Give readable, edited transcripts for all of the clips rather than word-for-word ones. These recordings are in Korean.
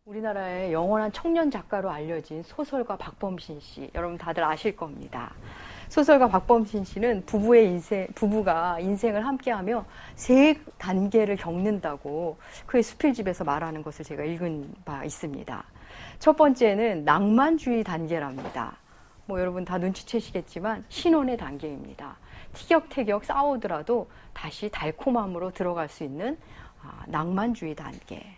우리나라의 영원한 청년 작가로 알려진 소설가 박범신 씨, 여러분 다들 아실 겁니다. 소설가 박범신 씨는 부부가 인생을 함께하며 세 단계를 겪는다고 그의 수필집에서 말하는 것을 제가 읽은 바 있습니다. 첫 번째는 낭만주의 단계랍니다. 여러분 다 눈치채시겠지만 신혼의 단계입니다. 티격태격 싸우더라도 다시 달콤함으로 들어갈 수 있는 낭만주의 단계.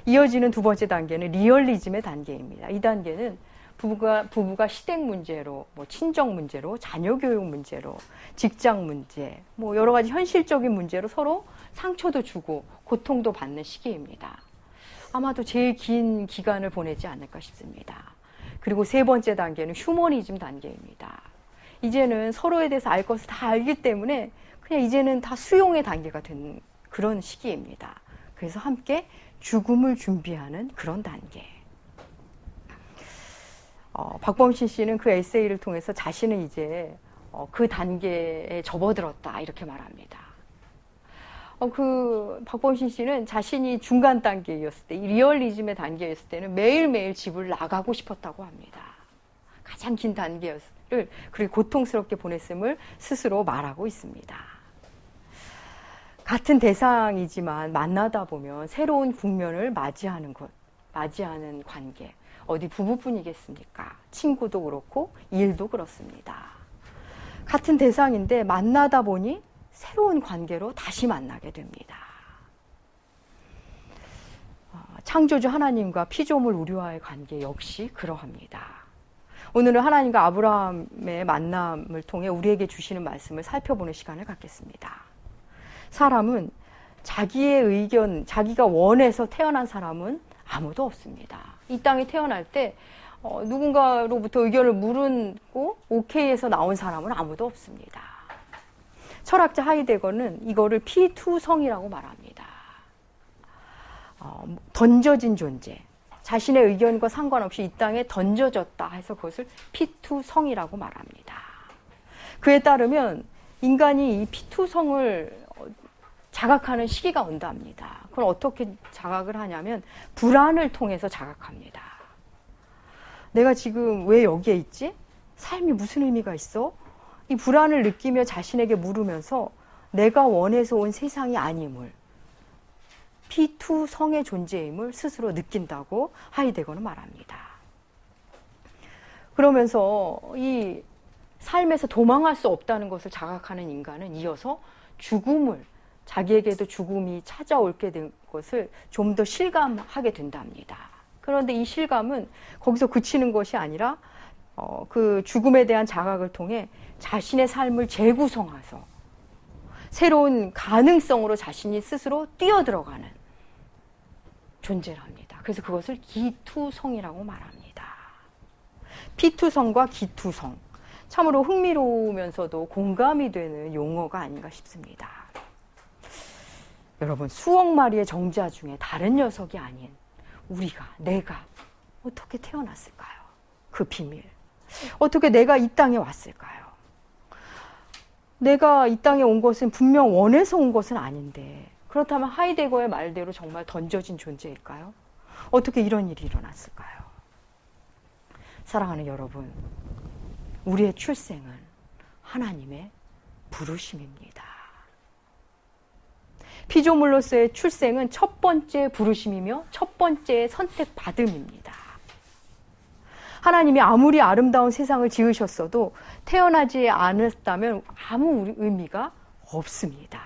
이어지는 두 번째 단계는 리얼리즘의 단계입니다. 이 단계는 부부가 시댁 문제로, 친정 문제로, 자녀 교육 문제로, 직장 문제, 여러 가지 현실적인 문제로 서로 상처도 주고 고통도 받는 시기입니다. 아마도 제일 긴 기간을 보내지 않을까 싶습니다. 그리고 세 번째 단계는 휴머니즘 단계입니다. 이제는 서로에 대해서 알 것을 다 알기 때문에 그냥 이제는 다 수용의 단계가 된 그런 시기입니다. 그래서 함께 죽음을 준비하는 그런 단계. 박범신 씨는 그 에세이를 통해서 자신은 이제 그 단계에 접어들었다 이렇게 말합니다. 박범신 씨는 자신이 중간 단계였을 때, 리얼리즘의 단계였을 때는 매일매일 집을 나가고 싶었다고 합니다. 가장 긴 단계를 그렇게 고통스럽게 보냈음을 스스로 말하고 있습니다. 같은 대상이지만 만나다 보면 새로운 국면을 맞이하는 관계. 어디 부부뿐이겠습니까? 친구도 그렇고 일도 그렇습니다. 같은 대상인데 만나다 보니 새로운 관계로 다시 만나게 됩니다. 창조주 하나님과 피조물 우리와의 관계 역시 그러합니다. 오늘은 하나님과 아브라함의 만남을 통해 우리에게 주시는 말씀을 살펴보는 시간을 갖겠습니다. 사람은 자기의 의견, 자기가 원해서 태어난 사람은 아무도 없습니다. 이 땅에 태어날 때 누군가로부터 의견을 물고 오케이해서 나온 사람은 아무도 없습니다. 철학자 하이데거는 이거를 피투성이라고 말합니다. 던져진 존재, 자신의 의견과 상관없이 이 땅에 던져졌다 해서 그것을 피투성이라고 말합니다. 그에 따르면 인간이 이 피투성을 자각하는 시기가 온답니다. 그걸 어떻게 자각을 하냐면 불안을 통해서 자각합니다. 내가 지금 왜 여기에 있지? 삶이 무슨 의미가 있어? 이 불안을 느끼며 자신에게 물으면서 내가 원해서 온 세상이 아님을, 피투성의 존재임을 스스로 느낀다고 하이데거는 말합니다. 그러면서 이 삶에서 도망할 수 없다는 것을 자각하는 인간은 이어서 자기에게도 죽음이 찾아올게 된 것을 좀 더 실감하게 된답니다. 그런데 이 실감은 거기서 그치는 것이 아니라 그 죽음에 대한 자각을 통해 자신의 삶을 재구성해서 새로운 가능성으로 자신이 스스로 뛰어들어가는 존재랍니다. 그래서 그것을 기투성이라고 말합니다. 피투성과 기투성, 참으로 흥미로우면서도 공감이 되는 용어가 아닌가 싶습니다. 여러분, 수억 마리의 정자 중에 다른 녀석이 아닌 내가 어떻게 태어났을까요? 그 비밀. 어떻게 내가 이 땅에 왔을까요? 내가 이 땅에 온 것은 분명 원해서 온 것은 아닌데, 그렇다면 하이데거의 말대로 정말 던져진 존재일까요? 어떻게 이런 일이 일어났을까요? 사랑하는 여러분, 우리의 출생은 하나님의 부르심입니다. 피조물로서의 출생은 첫 번째 부르심이며 첫 번째 선택받음입니다. 하나님이 아무리 아름다운 세상을 지으셨어도 태어나지 않았다면 아무 의미가 없습니다.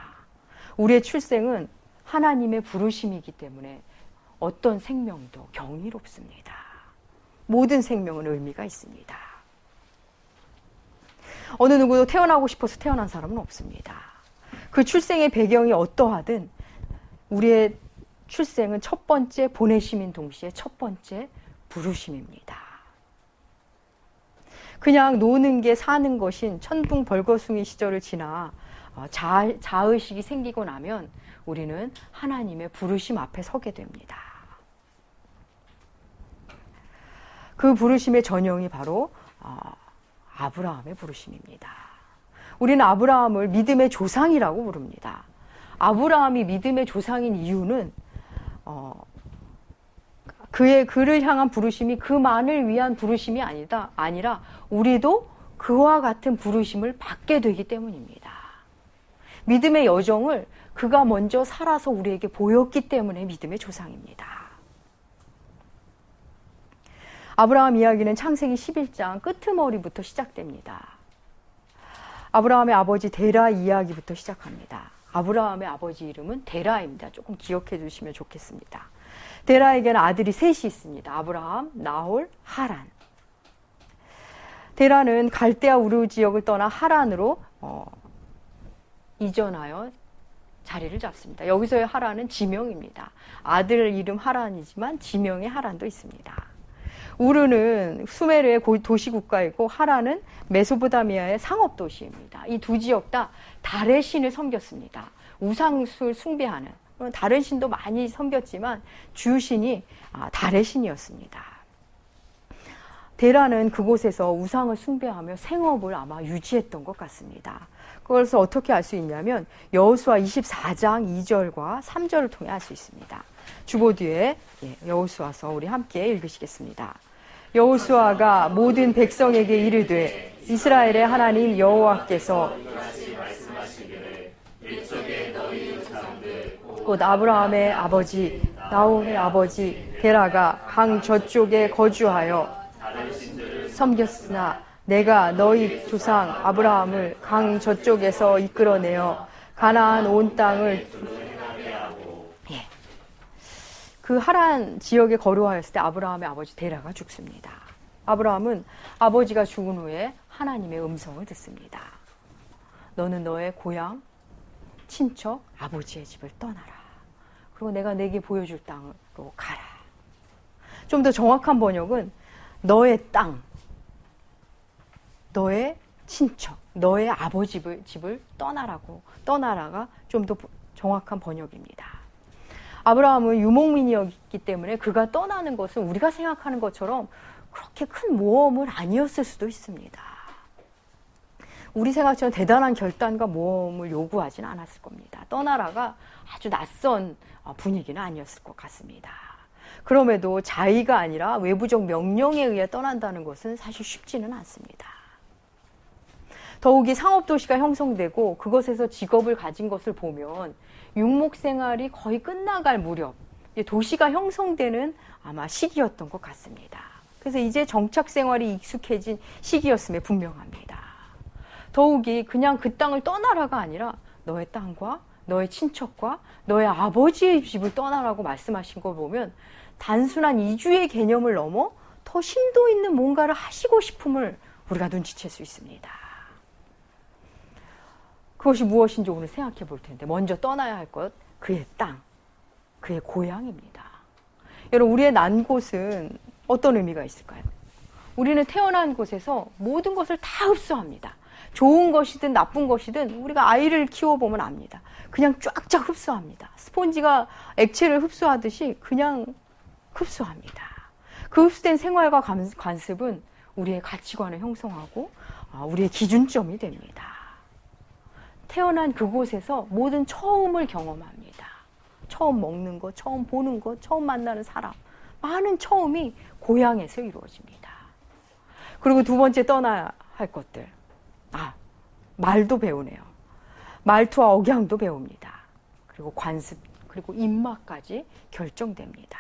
우리의 출생은 하나님의 부르심이기 때문에 어떤 생명도 경이롭습니다. 모든 생명은 의미가 있습니다. 어느 누구도 태어나고 싶어서 태어난 사람은 없습니다. 그 출생의 배경이 어떠하든 우리의 출생은 첫 번째 보내심인 동시에 첫 번째 부르심입니다. 그냥 노는 게 사는 것인 천둥 벌거숭이 시절을 지나 자의식이 생기고 나면 우리는 하나님의 부르심 앞에 서게 됩니다. 그 부르심의 전형이 바로 아브라함의 부르심입니다. 우리는 아브라함을 믿음의 조상이라고 부릅니다. 아브라함이 믿음의 조상인 이유는 그를 향한 부르심이 그만을 위한 부르심이 아니라 우리도 그와 같은 부르심을 받게 되기 때문입니다. 믿음의 여정을 그가 먼저 살아서 우리에게 보였기 때문에 믿음의 조상입니다. 아브라함 이야기는 창세기 11장 끄트머리부터 시작됩니다. 아브라함의 아버지 데라 이야기부터 시작합니다. 아브라함의 아버지 이름은 데라입니다. 조금 기억해 주시면 좋겠습니다. 데라에게는 아들이 셋이 있습니다. 아브라함, 나홀, 하란. 데라는 갈대아 우르 지역을 떠나 하란으로 이전하여 자리를 잡습니다. 여기서의 하란은 지명입니다. 아들 이름 하란이지만 지명의 하란도 있습니다. 우르는 수메르의 도시국가이고 하란은 메소포타미아의 상업도시입니다. 이 두 지역 다 달의 신을 섬겼습니다. 우상을 숭배하는, 다른 신도 많이 섬겼지만 주신이 달의 신이었습니다. 데라는 그곳에서 우상을 숭배하며 생업을 아마 유지했던 것 같습니다. 그것을 어떻게 알 수 있냐면 여호수아 24장 2절과 3절을 통해 알 수 있습니다. 주보 뒤에 여호수아서 우리 함께 읽으시겠습니다. 여호수아가 모든 백성에게 이르되 이스라엘의 하나님 여호와께서 곧 아브라함의 아버지 나홀의 아버지 데라가 강 저쪽에 거주하여 섬겼으나 내가 너희 조상 아브라함을 강 저쪽에서 이끌어내어 가나안 온 땅을 그 하란 지역에 거류하였을 때 아브라함의 아버지 데라가 죽습니다. 아브라함은 아버지가 죽은 후에 하나님의 음성을 듣습니다. 너는 너의 고향, 친척, 아버지의 집을 떠나라. 그리고 내가 내게 보여줄 땅으로 가라. 좀 더 정확한 번역은 너의 땅, 너의 친척, 너의 아버지 집을 떠나라가 좀 더 정확한 번역입니다. 아브라함은 유목민이었기 때문에 그가 떠나는 것은 우리가 생각하는 것처럼 그렇게 큰 모험은 아니었을 수도 있습니다. 우리 생각처럼 대단한 결단과 모험을 요구하지는 않았을 겁니다. 떠나라가 아주 낯선 분위기는 아니었을 것 같습니다. 그럼에도 자의가 아니라 외부적 명령에 의해 떠난다는 것은 사실 쉽지는 않습니다. 더욱이 상업도시가 형성되고 그것에서 직업을 가진 것을 보면 육목생활이 거의 끝나갈 무렵 도시가 형성되는 아마 시기였던 것 같습니다. 그래서 이제 정착생활이 익숙해진 시기였음에 분명합니다. 더욱이 그냥 그 땅을 떠나라가 아니라 너의 땅과 너의 친척과 너의 아버지의 집을 떠나라고 말씀하신 걸 보면 단순한 이주의 개념을 넘어 더 심도 있는 뭔가를 하시고 싶음을 우리가 눈치챌 수 있습니다. 그것이 무엇인지 오늘 생각해 볼 텐데 먼저 떠나야 할 것, 그의 땅, 그의 고향입니다. 여러분, 우리의 난 곳은 어떤 의미가 있을까요? 우리는 태어난 곳에서 모든 것을 다 흡수합니다. 좋은 것이든 나쁜 것이든 우리가 아이를 키워보면 압니다. 그냥 쫙쫙 흡수합니다. 스폰지가 액체를 흡수하듯이 그냥 흡수합니다. 그 흡수된 생활과 관습은 우리의 가치관을 형성하고 우리의 기준점이 됩니다. 태어난 그곳에서 모든 처음을 경험합니다. 처음 먹는 것, 처음 보는 것, 처음 만나는 사람. 많은 처음이 고향에서 이루어집니다. 그리고 두 번째 떠나야 할 것들. 말도 배우네요. 말투와 억양도 배웁니다. 그리고 관습, 그리고 입맛까지 결정됩니다.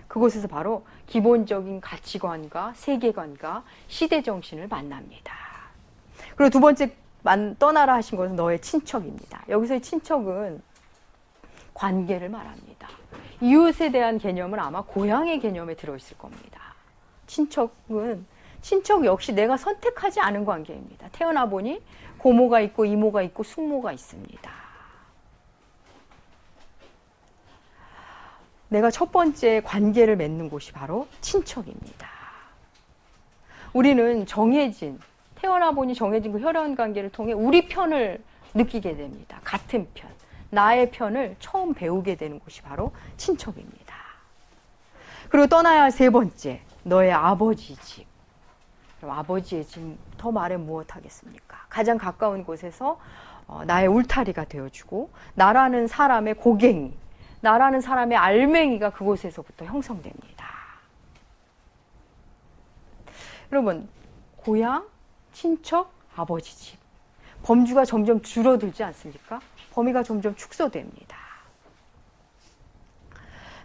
그곳에서 바로 기본적인 가치관과 세계관과 시대정신을 만납니다. 그리고 두 번째 떠나라 하신 것은 너의 친척입니다. 여기서의 친척은 관계를 말합니다. 이웃에 대한 개념은 아마 고향의 개념에 들어있을 겁니다. 친척 역시 내가 선택하지 않은 관계입니다. 태어나 보니 고모가 있고 이모가 있고 숙모가 있습니다. 내가 첫 번째 관계를 맺는 곳이 바로 친척입니다. 우리는 태어나 보니 정해진 그 혈연 관계를 통해 우리 편을 느끼게 됩니다. 같은 편, 나의 편을 처음 배우게 되는 곳이 바로 친척입니다. 그리고 떠나야 할 세 번째, 너의 아버지 집. 그럼 아버지의 집 더 말해 무엇하겠습니까? 가장 가까운 곳에서 나의 울타리가 되어주고 나라는 사람의 고갱이, 나라는 사람의 알맹이가 그곳에서부터 형성됩니다. 여러분, 고향, 친척, 아버지 집. 범주가 점점 줄어들지 않습니까? 범위가 점점 축소됩니다.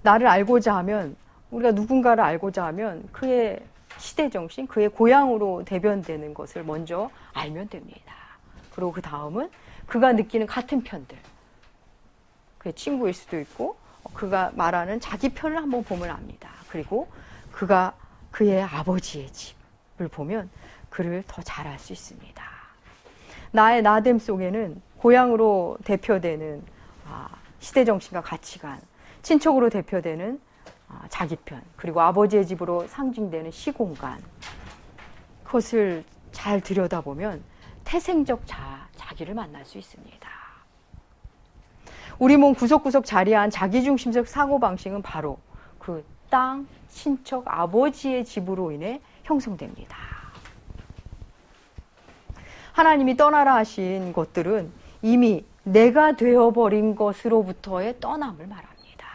나를 알고자 하면, 우리가 누군가를 알고자 하면 그의 시대정신, 그의 고향으로 대변되는 것을 먼저 알면 됩니다. 그리고 그 다음은 그가 느끼는 같은 편들, 그의 친구일 수도 있고 그가 말하는 자기 편을 한번 보면 압니다. 그리고 그의 아버지의 집을 보면 그를 더 잘 알 수 있습니다. 나의 나됨 속에는 고향으로 대표되는 시대정신과 가치관, 친척으로 대표되는 자기 편, 그리고 아버지의 집으로 상징되는 시공간, 그것을 잘 들여다보면 태생적 자기를 만날 수 있습니다. 우리 몸 구석구석 자리한 자기중심적 사고방식은 바로 그 땅, 친척, 아버지의 집으로 인해 형성됩니다. 하나님이 떠나라 하신 것들은 이미 내가 되어버린 것으로부터의 떠남을 말합니다.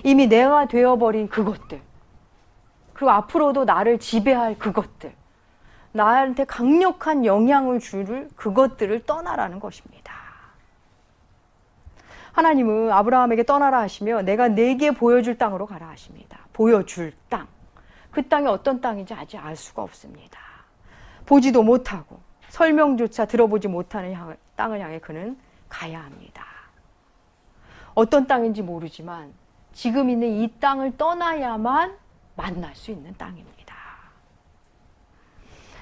이미 내가 되어버린 그것들, 그리고 앞으로도 나를 지배할 그것들, 나한테 강력한 영향을 줄 그것들을 떠나라는 것입니다. 하나님은 아브라함에게 떠나라 하시며 내가 네게 보여줄 땅으로 가라 하십니다. 보여줄 땅. 그 땅이 어떤 땅인지 아직 알 수가 없습니다. 보지도 못하고 설명조차 들어보지 못하는 땅을 향해 그는 가야 합니다. 어떤 땅인지 모르지만 지금 있는 이 땅을 떠나야만 만날 수 있는 땅입니다.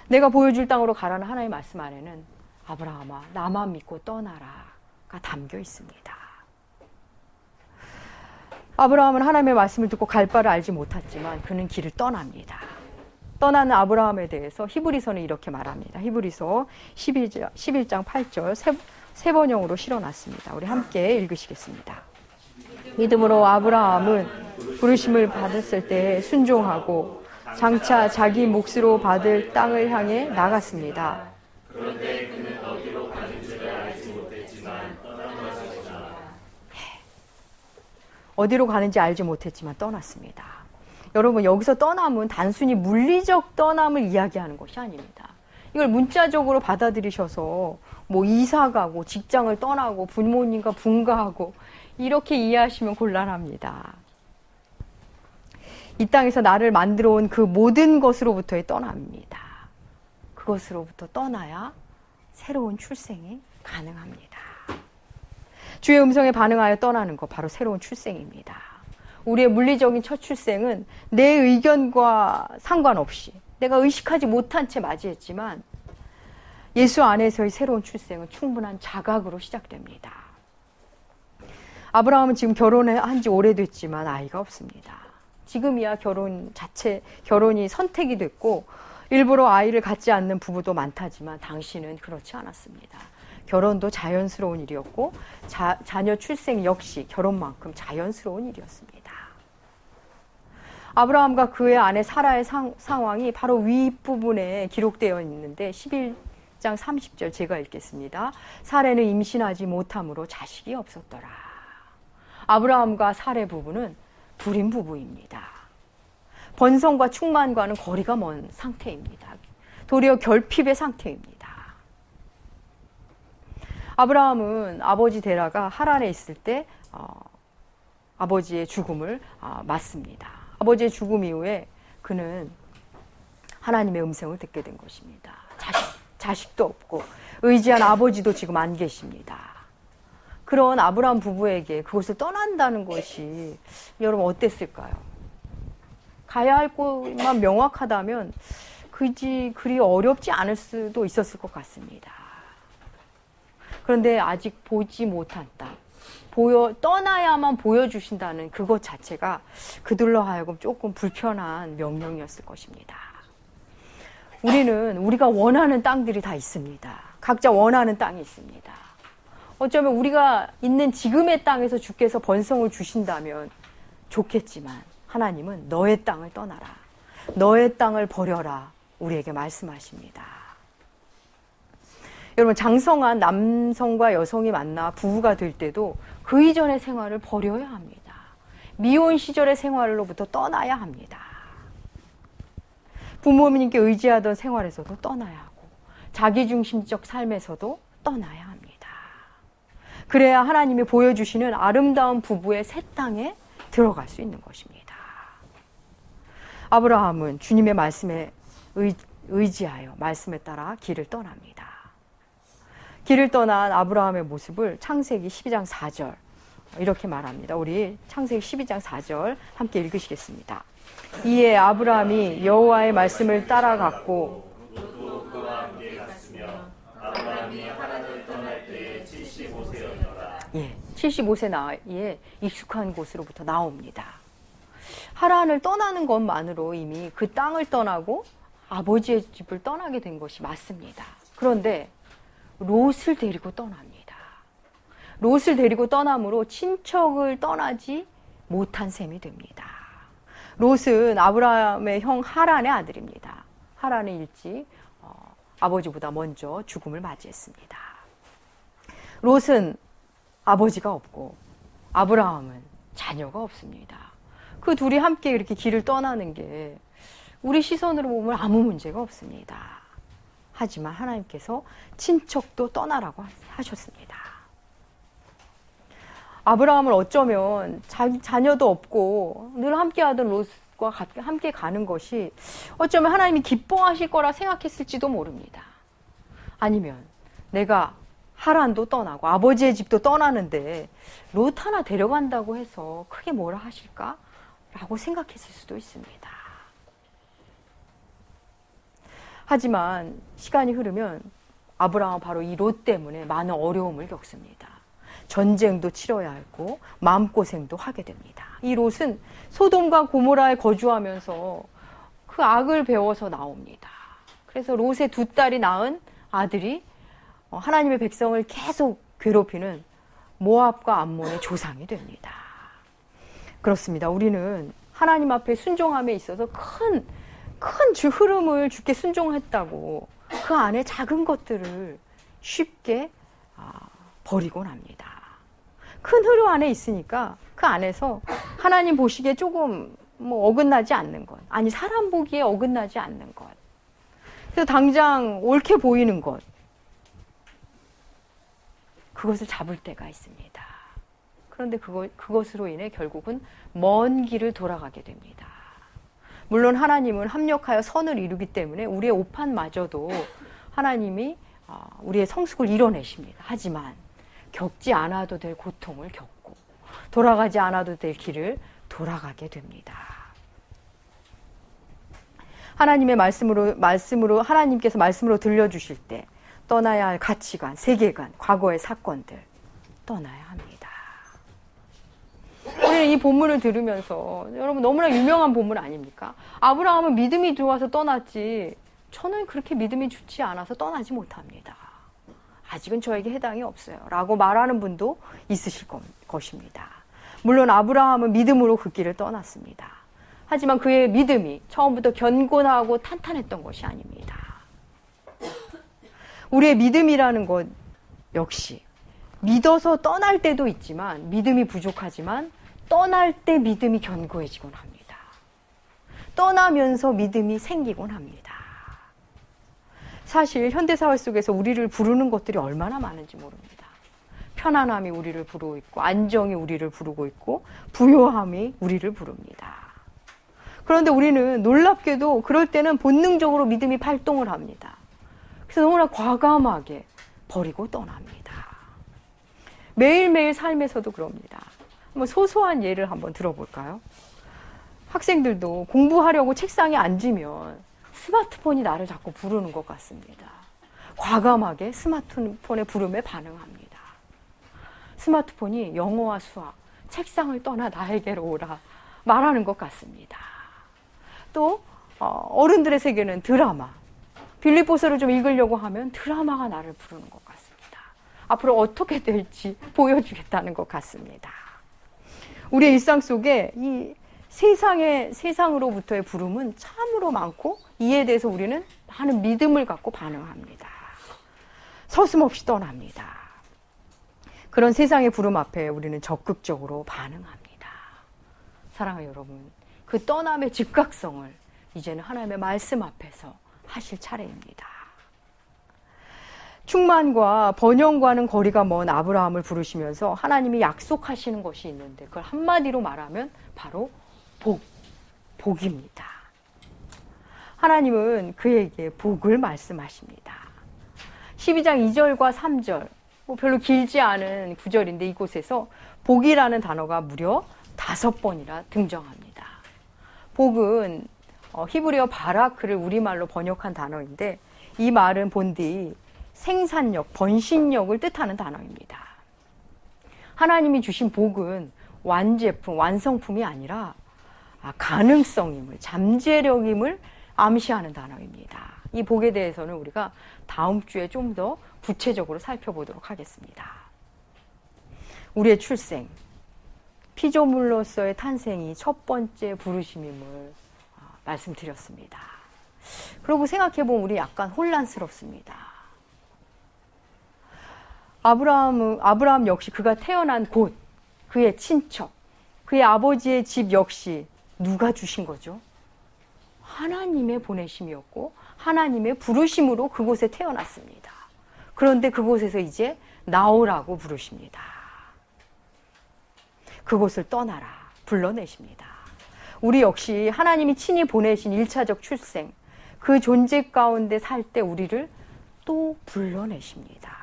내가 보여줄 땅으로 가라는 하나님의 말씀 안에는 아브라함아 나만 믿고 떠나라가 담겨 있습니다. 아브라함은 하나님의 말씀을 듣고 갈 바를 알지 못했지만 그는 길을 떠납니다. 떠나는 아브라함에 대해서 히브리서는 이렇게 말합니다. 히브리서 11장 8절 세 번역으로 실어놨습니다. 우리 함께 읽으시겠습니다. 믿음으로 아브라함은 부르심을 받았을 때 순종하고 장차 자기 몫으로 받을 땅을 향해 나갔습니다. 그런데 그는 어디로 가는지를 알지 못했지만 떠난 것입니다. 어디로 가는지 알지 못했지만 떠났습니다. 여러분, 여기서 떠남은 단순히 물리적 떠남을 이야기하는 것이 아닙니다. 이걸 문자적으로 받아들이셔서 뭐 이사 가고 직장을 떠나고 부모님과 분가하고 이렇게 이해하시면 곤란합니다. 이 땅에서 나를 만들어 온 그 모든 것으로부터의 떠납니다. 그것으로부터 떠나야 새로운 출생이 가능합니다. 주의 음성에 반응하여 떠나는 것, 바로 새로운 출생입니다. 우리의 물리적인 첫 출생은 내 의견과 상관없이 내가 의식하지 못한 채 맞이했지만 예수 안에서의 새로운 출생은 충분한 자각으로 시작됩니다. 아브라함은 지금 결혼한 지 오래됐지만 아이가 없습니다. 지금이야 결혼이 선택이 됐고 일부러 아이를 갖지 않는 부부도 많다지만 당시는 그렇지 않았습니다. 결혼도 자연스러운 일이었고 자녀 출생 역시 결혼만큼 자연스러운 일이었습니다. 아브라함과 그의 아내 사라의 상황이 바로 윗부분에 기록되어 있는데 11장 30절 제가 읽겠습니다. 사레는 임신하지 못함으로 자식이 없었더라. 아브라함과 사레 부부는 불임 부부입니다. 번성과 충만과는 거리가 먼 상태입니다. 도리어 결핍의 상태입니다. 아브라함은 아버지 데라가 하란에 있을 때 아버지의 죽음을 맞습니다. 아버지의 죽음 이후에 그는 하나님의 음성을 듣게 된 것입니다. 자식도 없고 의지한 아버지도 지금 안 계십니다. 그런 아브라함 부부에게 그곳을 떠난다는 것이 여러분 어땠을까요? 가야 할 곳만 명확하다면 그리 어렵지 않을 수도 있었을 것 같습니다. 그런데 아직 보지 못한 땅, 떠나야만 보여주신다는 그것 자체가 그들로 하여금 조금 불편한 명령이었을 것입니다. 우리가 원하는 땅들이 다 있습니다. 각자 원하는 땅이 있습니다. 어쩌면 우리가 있는 지금의 땅에서 주께서 번성을 주신다면 좋겠지만 하나님은 너의 땅을 떠나라. 너의 땅을 버려라. 우리에게 말씀하십니다. 여러분, 장성한 남성과 여성이 만나 부부가 될 때도 그 이전의 생활을 버려야 합니다. 미혼 시절의 생활로부터 떠나야 합니다. 부모님께 의지하던 생활에서도 떠나야 하고 자기중심적 삶에서도 떠나야 합니다. 그래야 하나님이 보여주시는 아름다운 부부의 새 땅에 들어갈 수 있는 것입니다. 아브라함은 주님의 말씀에 의지하여 말씀에 따라 길을 떠납니다. 길을 떠난 아브라함의 모습을 창세기 12장 4절 이렇게 말합니다. 우리 창세기 12장 4절 함께 읽으시겠습니다. 이에 아브라함이 여호와의 말씀을 따라갔고 예, 75세 나이에 익숙한 곳으로부터 나옵니다. 하란을 떠나는 것만으로 이미 그 땅을 떠나고 아버지의 집을 떠나게 된 것이 맞습니다. 그런데 롯을 데리고 떠납니다. 롯을 데리고 떠남으로 친척을 떠나지 못한 셈이 됩니다. 롯은 아브라함의 형 하란의 아들입니다. 하란은 일찍 아버지보다 먼저 죽음을 맞이했습니다. 롯은 아버지가 없고 아브라함은 자녀가 없습니다. 그 둘이 함께 이렇게 길을 떠나는 게 우리 시선으로 보면 아무 문제가 없습니다. 하지만 하나님께서 친척도 떠나라고 하셨습니다. 아브라함을 어쩌면 자녀도 없고 늘 함께하던 롯과 함께 가는 것이 어쩌면 하나님이 기뻐하실 거라 생각했을지도 모릅니다. 아니면 내가 하란도 떠나고 아버지의 집도 떠나는데 롯 하나 데려간다고 해서 크게 뭐라 하실까? 라고 생각했을 수도 있습니다. 하지만 시간이 흐르면 아브라함은 바로 이 롯 때문에 많은 어려움을 겪습니다. 전쟁도 치러야 하고 마음고생도 하게 됩니다. 이 롯은 소돔과 고모라에 거주하면서 그 악을 배워서 나옵니다. 그래서 롯의 두 딸이 낳은 아들이 하나님의 백성을 계속 괴롭히는 모압과 암몬의 조상이 됩니다. 그렇습니다. 우리는 하나님 앞에 순종함에 있어서 큰 흐름을 주께 순종했다고 그 안에 작은 것들을 쉽게 버리곤 합니다. 큰 흐름 안에 있으니까 그 안에서 하나님 보시기에 조금 어긋나지 않는 것, 아니 사람 보기에 어긋나지 않는 것, 그래서 당장 옳게 보이는 것, 그것을 잡을 때가 있습니다. 그런데 그것으로 인해 결국은 먼 길을 돌아가게 됩니다. 물론 하나님은 합력하여 선을 이루기 때문에 우리의 오판마저도 하나님이 우리의 성숙을 이뤄내십니다. 하지만 겪지 않아도 될 고통을 겪고 돌아가지 않아도 될 길을 돌아가게 됩니다. 하나님의 말씀으로 하나님께서 말씀으로 들려주실 때 떠나야 할 가치관, 세계관, 과거의 사건들 떠나야 합니다. 우리는 이 본문을 들으면서 여러분 너무나 유명한 본문 아닙니까? 아브라함은 믿음이 좋아서 떠났지 저는 그렇게 믿음이 좋지 않아서 떠나지 못합니다. 아직은 저에게 해당이 없어요. 라고 말하는 분도 있으실 것입니다. 물론 아브라함은 믿음으로 그 길을 떠났습니다. 하지만 그의 믿음이 처음부터 견고하고 탄탄했던 것이 아닙니다. 우리의 믿음이라는 것 역시 믿어서 떠날 때도 있지만 믿음이 부족하지만 떠날 때 믿음이 견고해지곤 합니다. 떠나면서 믿음이 생기곤 합니다. 사실 현대사회 속에서 우리를 부르는 것들이 얼마나 많은지 모릅니다. 편안함이 우리를 부르고 있고 안정이 우리를 부르고 있고 부요함이 우리를 부릅니다. 그런데 우리는 놀랍게도 그럴 때는 본능적으로 믿음이 발동을 합니다. 그래서 너무나 과감하게 버리고 떠납니다. 매일매일 삶에서도 그럽니다. 한번 소소한 예를 한번 들어볼까요? 학생들도 공부하려고 책상에 앉으면 스마트폰이 나를 자꾸 부르는 것 같습니다. 과감하게 스마트폰의 부름에 반응합니다. 스마트폰이 영어와 수학, 책상을 떠나 나에게로 오라 말하는 것 같습니다. 또 어른들의 세계는 드라마, 빌립보서를 좀 읽으려고 하면 드라마가 나를 부르는 것 같습니다. 앞으로 어떻게 될지 보여주겠다는 것 같습니다. 우리의 일상 속에 이 세상으로부터의 부름은 참으로 많고 이에 대해서 우리는 많은 믿음을 갖고 반응합니다. 서슴없이 떠납니다. 그런 세상의 부름 앞에 우리는 적극적으로 반응합니다. 사랑하는 여러분, 그 떠남의 즉각성을 이제는 하나님의 말씀 앞에서 하실 차례입니다. 충만과 번영과는 거리가 먼 아브라함을 부르시면서 하나님이 약속하시는 것이 있는데 그걸 한마디로 말하면 바로 복입니다. 하나님은 그에게 복을 말씀하십니다. 12장 2절과 3절, 별로 길지 않은 구절인데 이곳에서 복이라는 단어가 무려 5번이나 등장합니다. 복은 히브리어 바라크를 우리말로 번역한 단어인데 이 말은 본디 생산력, 번식력을 뜻하는 단어입니다. 하나님이 주신 복은 완제품, 완성품이 아니라 가능성임을, 잠재력임을 암시하는 단어입니다. 이 복에 대해서는 우리가 다음 주에 좀 더 구체적으로 살펴보도록 하겠습니다. 우리의 출생, 피조물로서의 탄생이 첫 번째 부르심임을 말씀드렸습니다. 그리고 생각해보면 우리 약간 혼란스럽습니다. 아브라함 역시 그가 태어난 곳, 그의 친척, 그의 아버지의 집 역시 누가 주신 거죠? 하나님의 보내심이었고 하나님의 부르심으로 그곳에 태어났습니다. 그런데 그곳에서 이제 나오라고 부르십니다. 그곳을 떠나라 불러내십니다. 우리 역시 하나님이 친히 보내신 1차적 출생, 그 존재 가운데 살 때 우리를 또 불러내십니다.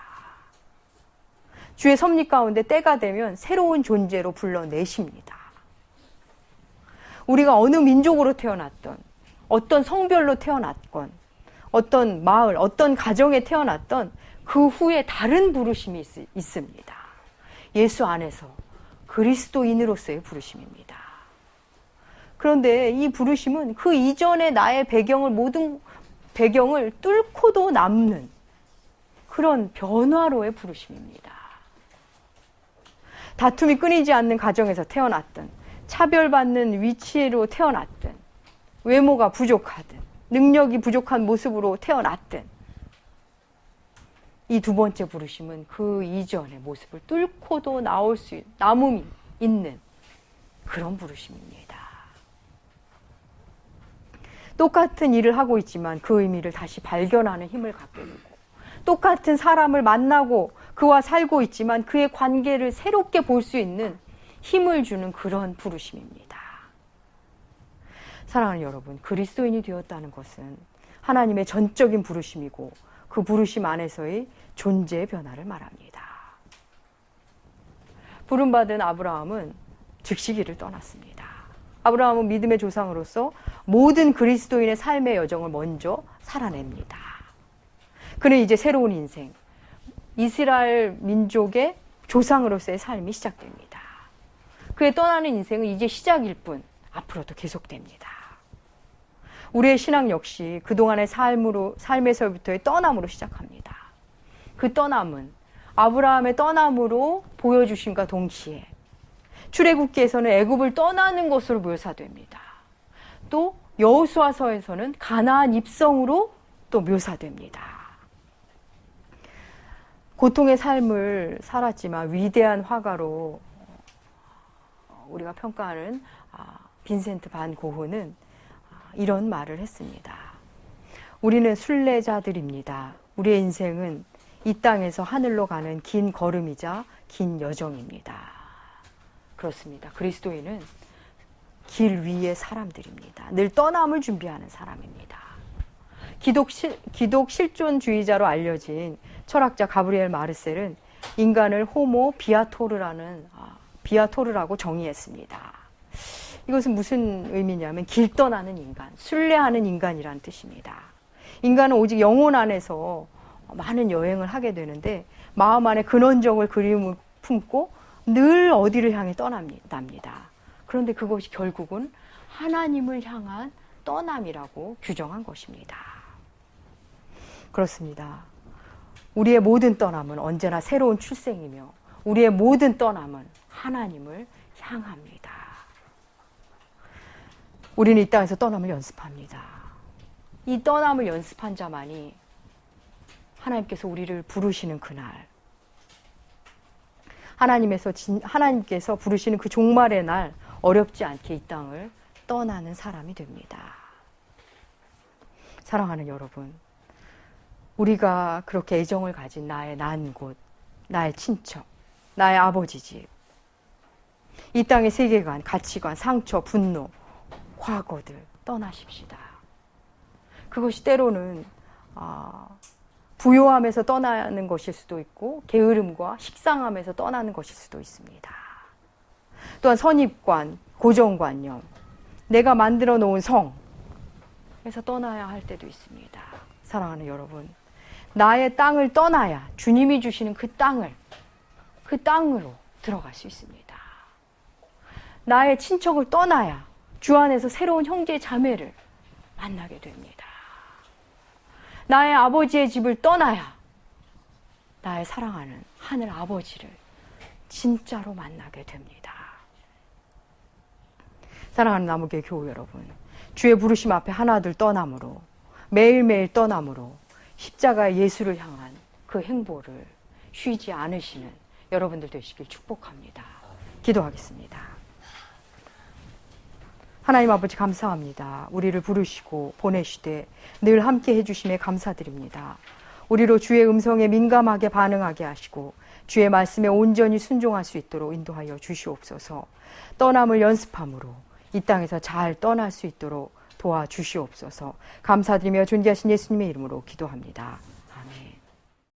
주의 섭리 가운데 때가 되면 새로운 존재로 불러내십니다. 우리가 어느 민족으로 태어났던, 어떤 성별로 태어났건, 어떤 마을, 어떤 가정에 태어났던 그 후에 다른 부르심이 있습니다. 예수 안에서 그리스도인으로서의 부르심입니다. 그런데 이 부르심은 그 이전의 나의 모든 배경을 뚫고도 남는 그런 변화로의 부르심입니다. 다툼이 끊이지 않는 가정에서 태어났든, 차별받는 위치로 태어났든, 외모가 부족하든, 능력이 부족한 모습으로 태어났든, 이 두 번째 부르심은 그 이전의 모습을 뚫고도 남음이 있는 그런 부르심입니다. 똑같은 일을 하고 있지만 그 의미를 다시 발견하는 힘을 갖게 되고, 똑같은 사람을 만나고 그와 살고 있지만 그의 관계를 새롭게 볼 수 있는 힘을 주는 그런 부르심입니다. 사랑하는 여러분, 그리스도인이 되었다는 것은 하나님의 전적인 부르심이고 그 부르심 안에서의 존재의 변화를 말합니다. 부름받은 아브라함은 즉시 길을 떠났습니다. 아브라함은 믿음의 조상으로서 모든 그리스도인의 삶의 여정을 먼저 살아냅니다. 그는 이제 새로운 인생, 이스라엘 민족의 조상으로서의 삶이 시작됩니다. 그의 떠나는 인생은 이제 시작일 뿐 앞으로도 계속됩니다. 우리의 신앙 역시 그동안의 삶에서부터의 떠남으로 시작합니다. 그 떠남은 아브라함의 떠남으로 보여주심과 동시에 출애굽기에서는 애굽을 떠나는 것으로 묘사됩니다. 또 여호수아서에서는 가나안 입성으로 또 묘사됩니다. 고통의 삶을 살았지만 위대한 화가로 우리가 평가하는 빈센트 반 고흐는 이런 말을 했습니다. 우리는 순례자들입니다. 우리의 인생은 이 땅에서 하늘로 가는 긴 걸음이자 긴 여정입니다. 그렇습니다. 그리스도인은 길 위의 사람들입니다. 늘 떠남을 준비하는 사람입니다. 기독 실존주의자로 알려진 철학자 가브리엘 마르셀은 인간을 호모 비아토르라고 정의했습니다. 이것은 무슨 의미냐면 길 떠나는 인간, 순례하는 인간이라는 뜻입니다. 인간은 오직 영혼 안에서 많은 여행을 하게 되는데 마음 안에 근원적을 그리움을 품고 늘 어디를 향해 떠납니다. 그런데 그것이 결국은 하나님을 향한 떠남이라고 규정한 것입니다. 그렇습니다. 우리의 모든 떠남은 언제나 새로운 출생이며 우리의 모든 떠남은 하나님을 향합니다. 우리는 이 땅에서 떠남을 연습합니다. 이 떠남을 연습한 자만이 하나님께서 우리를 부르시는 그날, 하나님께서 부르시는 그 종말의 날 어렵지 않게 이 땅을 떠나는 사람이 됩니다. 사랑하는 여러분, 우리가 그렇게 애정을 가진 나의 난 곳, 나의 친척, 나의 아버지 집, 이 땅의 세계관, 가치관, 상처, 분노, 과거들 떠나십시다. 그것이 때로는 부요함에서 떠나는 것일 수도 있고 게으름과 식상함에서 떠나는 것일 수도 있습니다. 또한 선입관, 고정관념, 내가 만들어 놓은 성에서 떠나야 할 때도 있습니다. 사랑하는 여러분, 나의 땅을 떠나야 주님이 주시는 그 땅으로 들어갈 수 있습니다. 나의 친척을 떠나야 주 안에서 새로운 형제 자매를 만나게 됩니다. 나의 아버지의 집을 떠나야 나의 사랑하는 하늘 아버지를 진짜로 만나게 됩니다. 사랑하는 나무교회 교우 여러분, 주의 부르심 앞에 하나둘 떠남으로, 매일매일 떠남으로 십자가의 예수를 향한 그 행보를 쉬지 않으시는 여러분들 되시길 축복합니다. 기도하겠습니다. 하나님 아버지 감사합니다. 우리를 부르시고 보내시되 늘 함께 해주심에 감사드립니다. 우리로 주의 음성에 민감하게 반응하게 하시고 주의 말씀에 온전히 순종할 수 있도록 인도하여 주시옵소서. 떠남을 연습함으로 이 땅에서 잘 떠날 수 있도록 도와주시옵소서. 감사드리며 존귀하신 예수님의 이름으로 기도합니다.